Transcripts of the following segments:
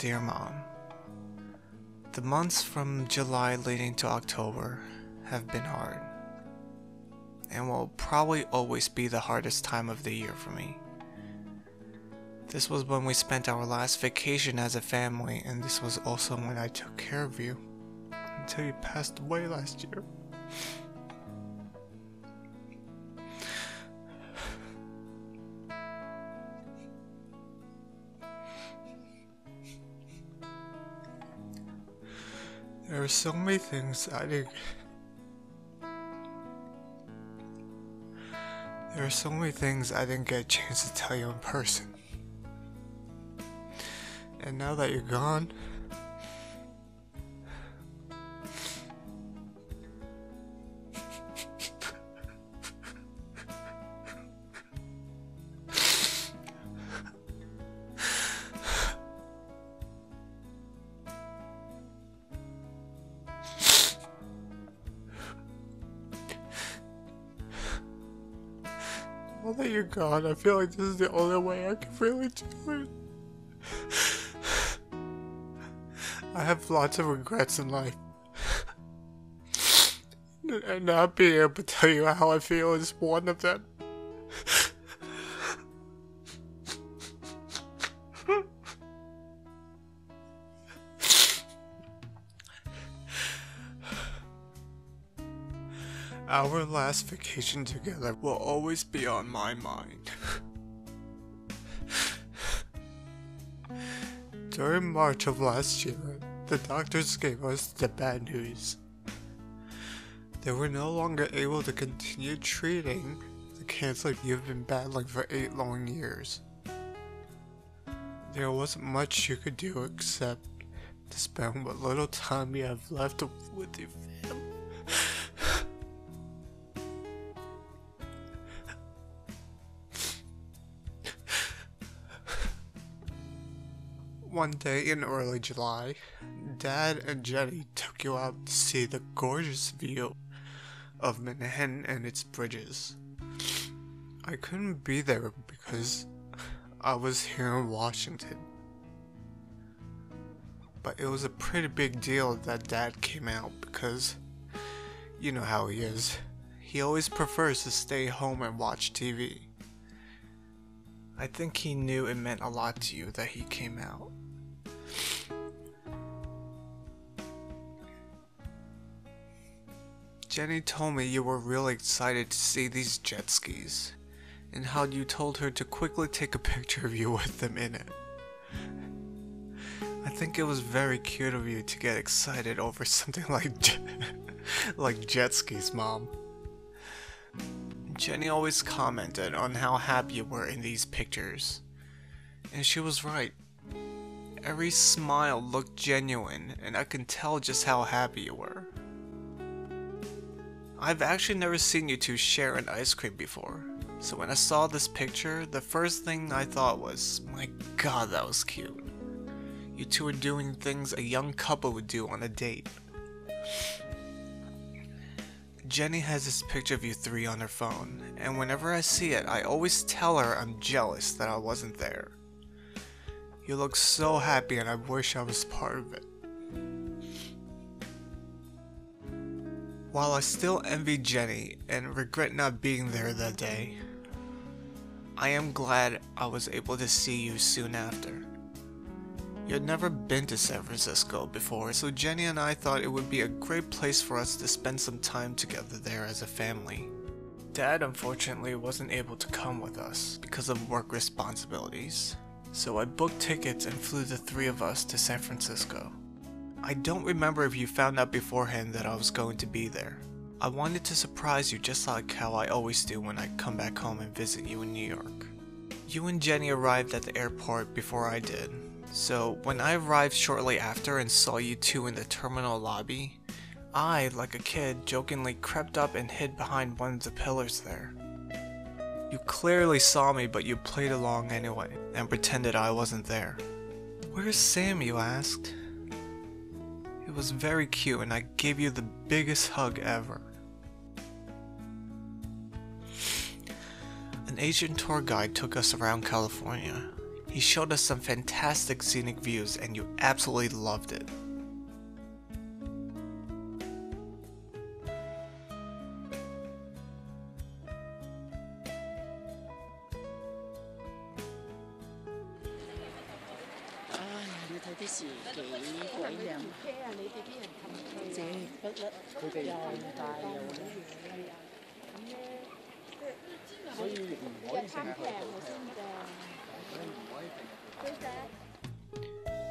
Dear Mom, the months from July leading to October have been hard, and will probably always be the hardest time of the year for me. This was when we spent our last vacation as a family, and this was also when I took care of you until you passed away last year. There are so many things I didn't get a chance to tell you in person. And now that you're gone, I feel like this is the only way I can really do it. I have lots of regrets in life. And not being able to tell you how I feel is one of them. Our last vacation together will always be on my mind. During March of last year, the doctors gave us the bad news. They were no longer able to continue treating the cancer you've been battling for 8 long years. There wasn't much you could do except to spend what little time you have left with your family. One day in early July, Dad and Jenny took you out to see the gorgeous view of Manhattan and its bridges. I couldn't be there because I was here in Washington. But it was a pretty big deal that Dad came out because you know how he is. He always prefers to stay home and watch TV. I think he knew it meant a lot to you that he came out. Jenny told me you were really excited to see these jet skis, and how you told her to quickly take a picture of you with them in it. I think it was very cute of you to get excited over something like jet skis, Mom. Jenny always commented on how happy you were in these pictures, and she was right. Every smile looked genuine, and I can tell just how happy you were. I've actually never seen you two share an ice cream before, so when I saw this picture, the first thing I thought was, my god, that was cute. You two are doing things a young couple would do on a date. Jenny has this picture of you three on her phone, and whenever I see it, I always tell her I'm jealous that I wasn't there. You look so happy and I wish I was part of it. While I still envy Jenny and regret not being there that day, I am glad I was able to see you soon after. You had never been to San Francisco before, so Jenny and I thought it would be a great place for us to spend some time together there as a family. Dad unfortunately wasn't able to come with us because of work responsibilities, so I booked tickets and flew the 3 of us to San Francisco. I don't remember if you found out beforehand that I was going to be there. I wanted to surprise you just like how I always do when I come back home and visit you in New York. You and Jenny arrived at the airport before I did, so when I arrived shortly after and saw you two in the terminal lobby, I, like a kid, jokingly crept up and hid behind one of the pillars there. You clearly saw me, but you played along anyway, and pretended I wasn't there. "Where's Sam?" you asked. It was very cute, and I gave you the biggest hug ever. An Asian tour guide took us around California. He showed us some fantastic scenic views and you absolutely loved it.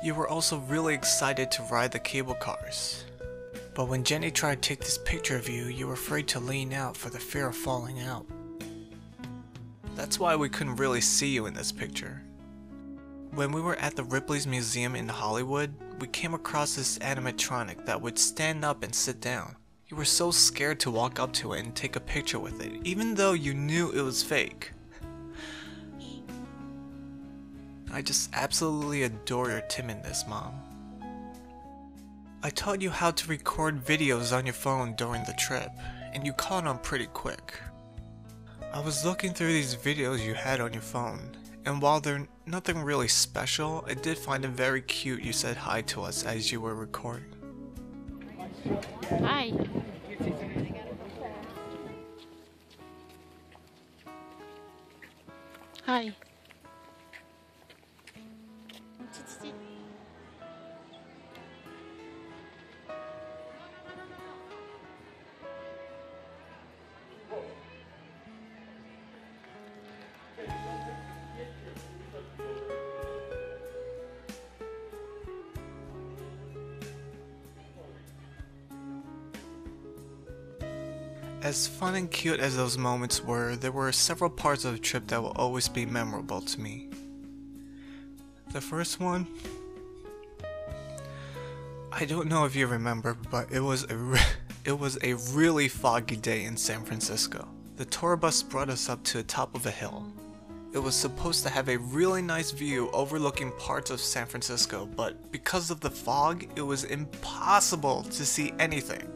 You were also really excited to ride the cable cars. But when Jenny tried to take this picture of you, you were afraid to lean out for the fear of falling out. That's why we couldn't really see you in this picture. When we were at the Ripley's Museum in Hollywood, we came across this animatronic that would stand up and sit down. You were so scared to walk up to it and take a picture with it, even though you knew it was fake. I just absolutely adore your timidness, Mom. I taught you how to record videos on your phone during the trip, and you caught on pretty quick. I was looking through these videos you had on your phone, and while they're nothing really special, I did find it very cute you said hi to us as you were recording. Hi. Hi. As fun and cute as those moments were, there were several parts of the trip that will always be memorable to me. The first one, I don't know if you remember, but it was a really foggy day in San Francisco. The tour bus brought us up to the top of a hill. It was supposed to have a really nice view overlooking parts of San Francisco, but because of the fog, it was impossible to see anything.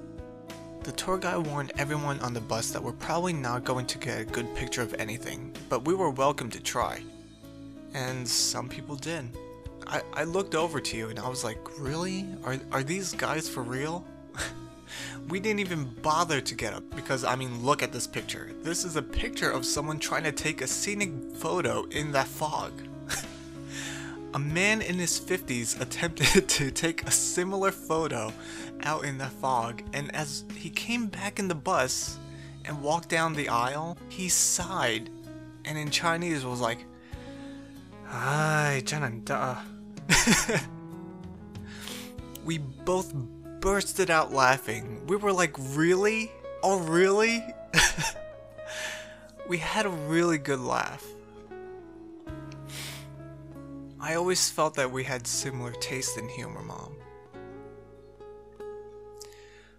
The tour guide warned everyone on the bus that we're probably not going to get a good picture of anything, but we were welcome to try. And some people did. I looked over to you and I was like, really? Are these guys for real? We didn't even bother to get up because, I mean, look at this picture. This is a picture of someone trying to take a scenic photo in that fog. A man in his 50s attempted to take a similar photo out in the fog, and as he came back in the bus and walked down the aisle, he sighed and in Chinese was like, "Ai, 真难得." We both bursted out laughing. We were like, really? Oh, really? We had a really good laugh. I always felt that we had similar taste in humor, Mom.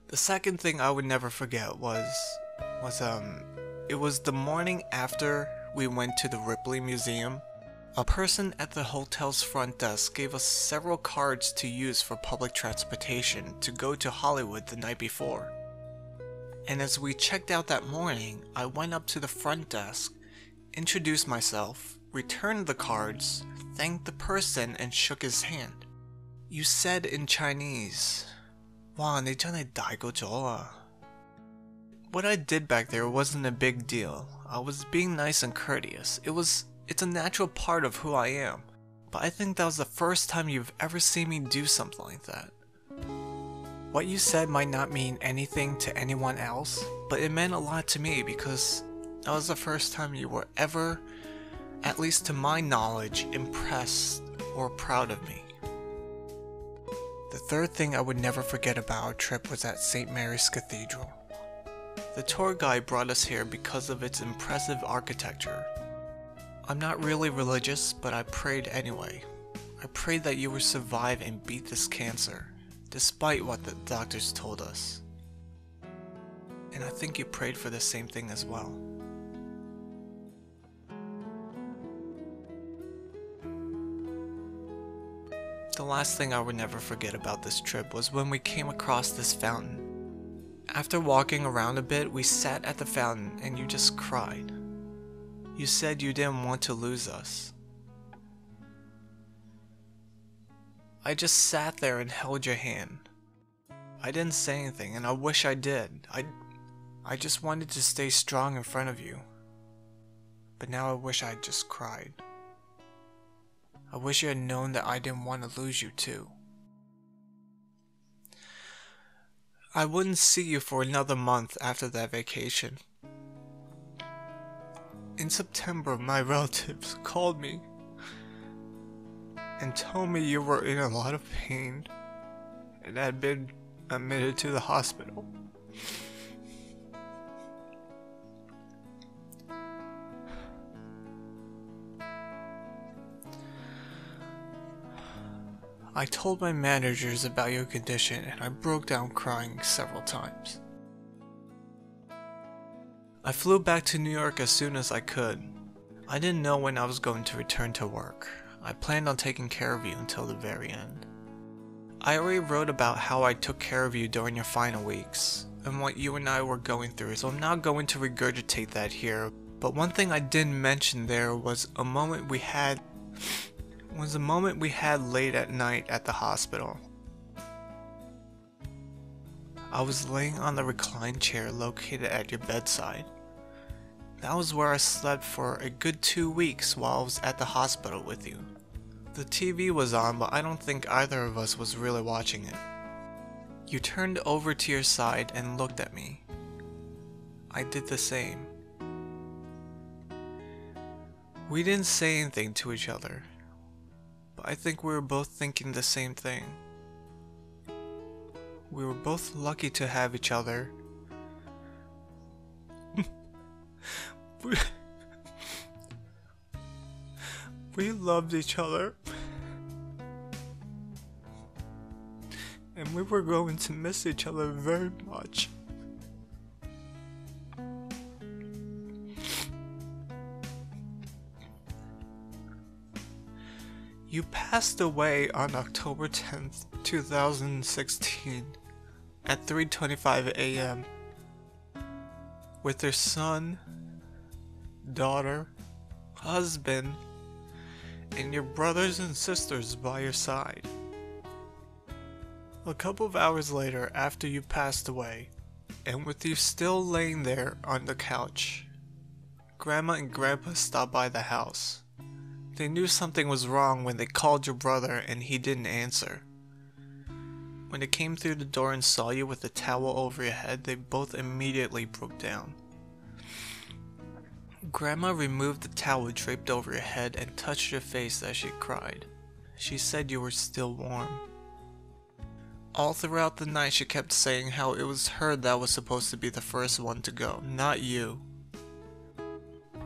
The second thing I would never forget was it was the morning after we went to the Ripley Museum. A person at the hotel's front desk gave us several cards to use for public transportation to go to Hollywood the night before. And as we checked out that morning, I went up to the front desk, introduced myself, returned the cards, thanked the person, and shook his hand. You said in Chinese, "Wow, 你真係大個咗啊." What I did back there wasn't a big deal. I was being nice and courteous. It's a natural part of who I am. But I think that was the first time you've ever seen me do something like that. What you said might not mean anything to anyone else, but it meant a lot to me because that was the first time you were ever, at least to my knowledge, impressed or proud of me. The third thing I would never forget about our trip was at St. Mary's Cathedral. The tour guide brought us here because of its impressive architecture. I'm not really religious, but I prayed anyway. I prayed that you would survive and beat this cancer, despite what the doctors told us. And I think you prayed for the same thing as well. The last thing I would never forget about this trip was when we came across this fountain. After walking around a bit, we sat at the fountain and you just cried. You said you didn't want to lose us. I just sat there and held your hand. I didn't say anything, and I wish I did. I just wanted to stay strong in front of you. But now I wish I had just cried. I wish you had known that I didn't want to lose you too. I wouldn't see you for another month after that vacation. In September, my relatives called me and told me you were in a lot of pain and had been admitted to the hospital. I told my managers about your condition and I broke down crying several times. I flew back to New York as soon as I could. I didn't know when I was going to return to work. I planned on taking care of you until the very end. I already wrote about how I took care of you during your final weeks and what you and I were going through, so I'm not going to regurgitate that here. But one thing I didn't mention there was a moment we had late at night at the hospital. I was laying on the recline chair located at your bedside. That was where I slept for a good 2 weeks while I was at the hospital with you. The TV was on, but I don't think either of us was really watching it. You turned over to your side and looked at me. I did the same. We didn't say anything to each other, but I think we were both thinking the same thing. We were both lucky to have each other. We loved each other. And we were going to miss each other very much. You passed away on October 10th, 2016 at 3:25 a.m. with your son, daughter, husband, and your brothers and sisters by your side. A couple of hours later, after you passed away, and with you still laying there on the couch, Grandma and Grandpa stopped by the house. They knew something was wrong when they called your brother and he didn't answer. When they came through the door and saw you with the towel over your head, they both immediately broke down. Grandma removed the towel draped over your head and touched your face as she cried. She said you were still warm. All throughout the night she kept saying how it was her that was supposed to be the first one to go, not you.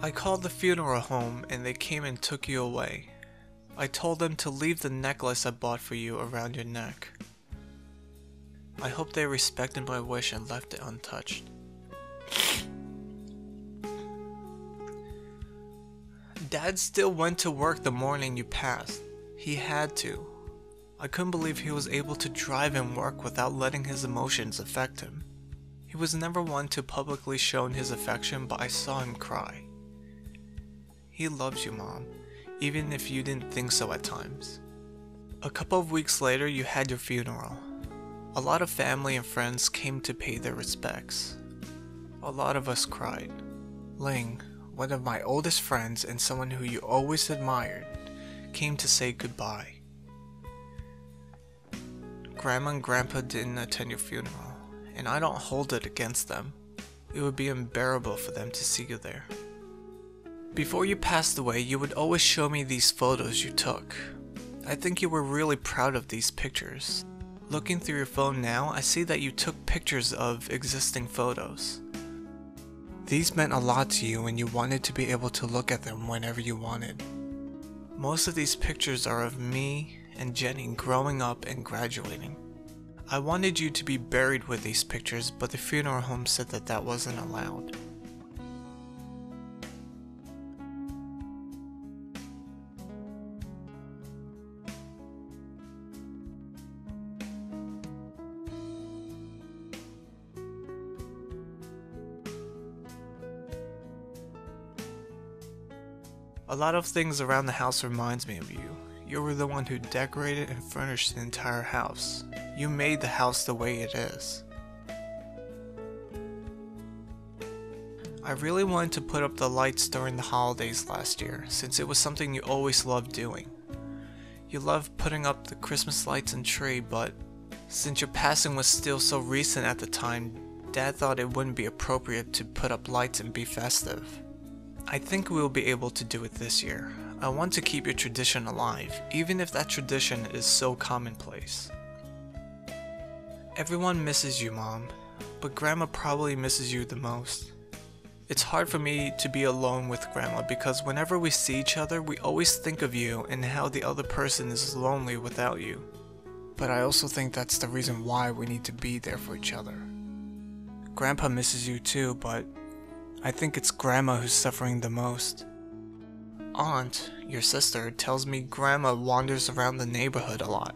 I called the funeral home and they came and took you away. I told them to leave the necklace I bought for you around your neck. I hope they respected my wish and left it untouched. Dad still went to work the morning you passed. He had to. I couldn't believe he was able to drive and work without letting his emotions affect him. He was never one to publicly show his affection, but I saw him cry. He loves you, Mom, even if you didn't think so at times. A couple of weeks later, you had your funeral. A lot of family and friends came to pay their respects. A lot of us cried. Ling, one of my oldest friends and someone who you always admired, came to say goodbye. Grandma and Grandpa didn't attend your funeral, and I don't hold it against them. It would be unbearable for them to see you there. Before you passed away, you would always show me these photos you took. I think you were really proud of these pictures. Looking through your phone now, I see that you took pictures of existing photos. These meant a lot to you and you wanted to be able to look at them whenever you wanted. Most of these pictures are of me and Jenny growing up and graduating. I wanted you to be buried with these pictures, but the funeral home said that that wasn't allowed. A lot of things around the house reminds me of you. You were the one who decorated and furnished the entire house. You made the house the way it is. I really wanted to put up the lights during the holidays last year, since it was something you always loved doing. You loved putting up the Christmas lights and tree, but since your passing was still so recent at the time, Dad thought it wouldn't be appropriate to put up lights and be festive. I think we'll be able to do it this year. I want to keep your tradition alive, even if that tradition is so commonplace. Everyone misses you, Mom, but Grandma probably misses you the most. It's hard for me to be alone with Grandma because whenever we see each other, we always think of you and how the other person is lonely without you. But I also think that's the reason why we need to be there for each other. Grandpa misses you too, but I think it's Grandma who's suffering the most. Aunt, your sister, tells me Grandma wanders around the neighborhood a lot.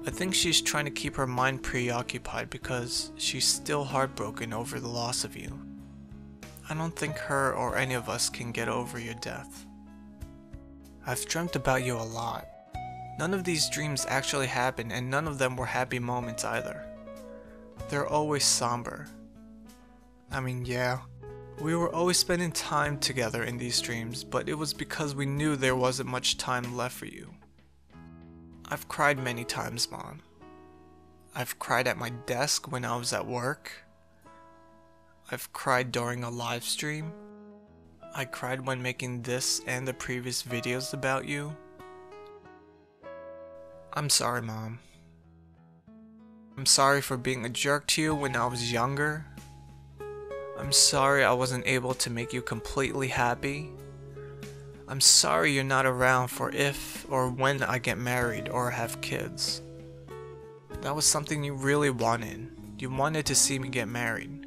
I think she's trying to keep her mind preoccupied because she's still heartbroken over the loss of you. I don't think her or any of us can get over your death. I've dreamt about you a lot. None of these dreams actually happened, and none of them were happy moments either. They're always somber. I mean, yeah, we were always spending time together in these dreams, but it was because we knew there wasn't much time left for you. I've cried many times, Mom. I've cried at my desk when I was at work. I've cried during a live stream. I cried when making this and the previous videos about you. I'm sorry, Mom. I'm sorry for being a jerk to you when I was younger. I'm sorry I wasn't able to make you completely happy. I'm sorry you're not around for if or when I get married or have kids. That was something you really wanted. You wanted to see me get married.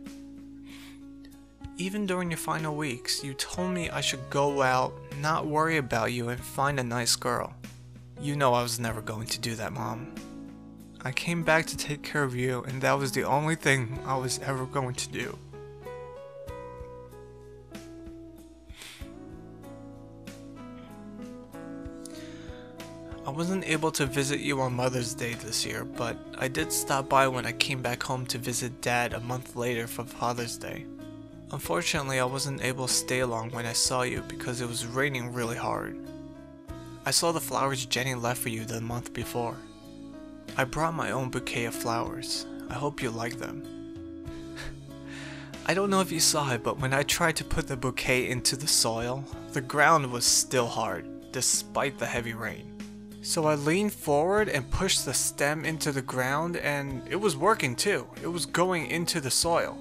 Even during your final weeks, you told me I should go out, not worry about you, and find a nice girl. You know I was never going to do that, Mom. I came back to take care of you, and that was the only thing I was ever going to do. I wasn't able to visit you on Mother's Day this year, but I did stop by when I came back home to visit Dad a month later for Father's Day. Unfortunately, I wasn't able to stay long when I saw you because it was raining really hard. I saw the flowers Jenny left for you the month before. I brought my own bouquet of flowers. I hope you like them. I don't know if you saw it, but when I tried to put the bouquet into the soil, the ground was still hard, despite the heavy rain. So I leaned forward and pushed the stem into the ground, and it was working too. It was going into the soil.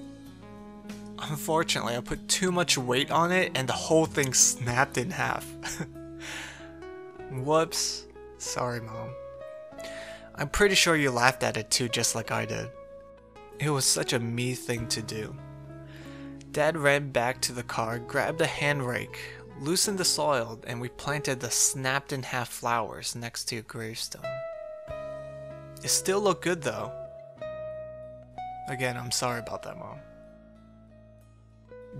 Unfortunately, I put too much weight on it and the whole thing snapped in half. Whoops. Sorry, Mom. I'm pretty sure you laughed at it too, just like I did. It was such a me thing to do. Dad ran back to the car, grabbed a hand rake, loosened the soil, and we planted the snapped in half flowers next to your gravestone. It still looked good though. Again, I'm sorry about that, Mom.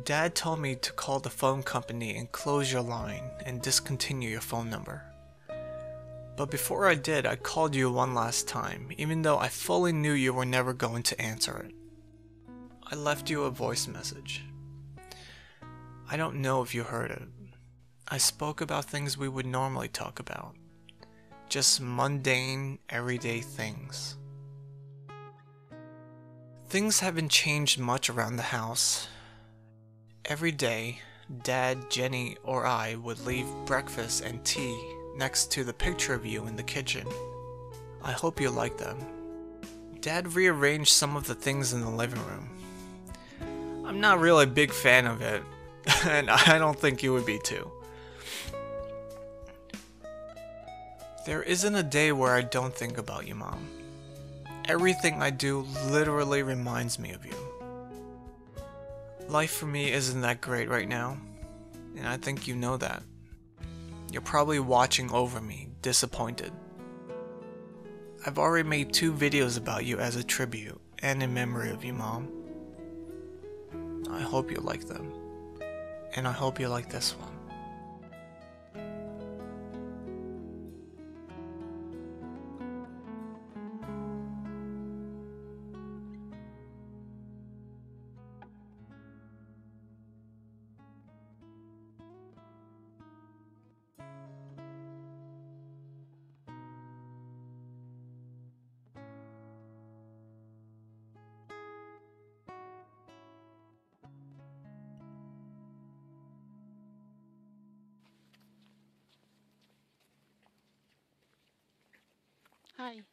Dad told me to call the phone company and close your line and discontinue your phone number. But before I did, I called you one last time, even though I fully knew you were never going to answer it. I left you a voice message. I don't know if you heard it. I spoke about things we would normally talk about. Just mundane, everyday things. Things haven't changed much around the house. Every day, Dad, Jenny, or I would leave breakfast and tea next to the picture of you in the kitchen. I hope you like them. Dad rearranged some of the things in the living room. I'm not really a big fan of it, and I don't think you would be too. There isn't a day where I don't think about you, Mom. Everything I do literally reminds me of you. Life for me isn't that great right now, and I think you know that. You're probably watching over me, disappointed. I've already made 2 videos about you as a tribute, and in memory of you, Mom. I hope you like them, and I hope you like this one. Hi.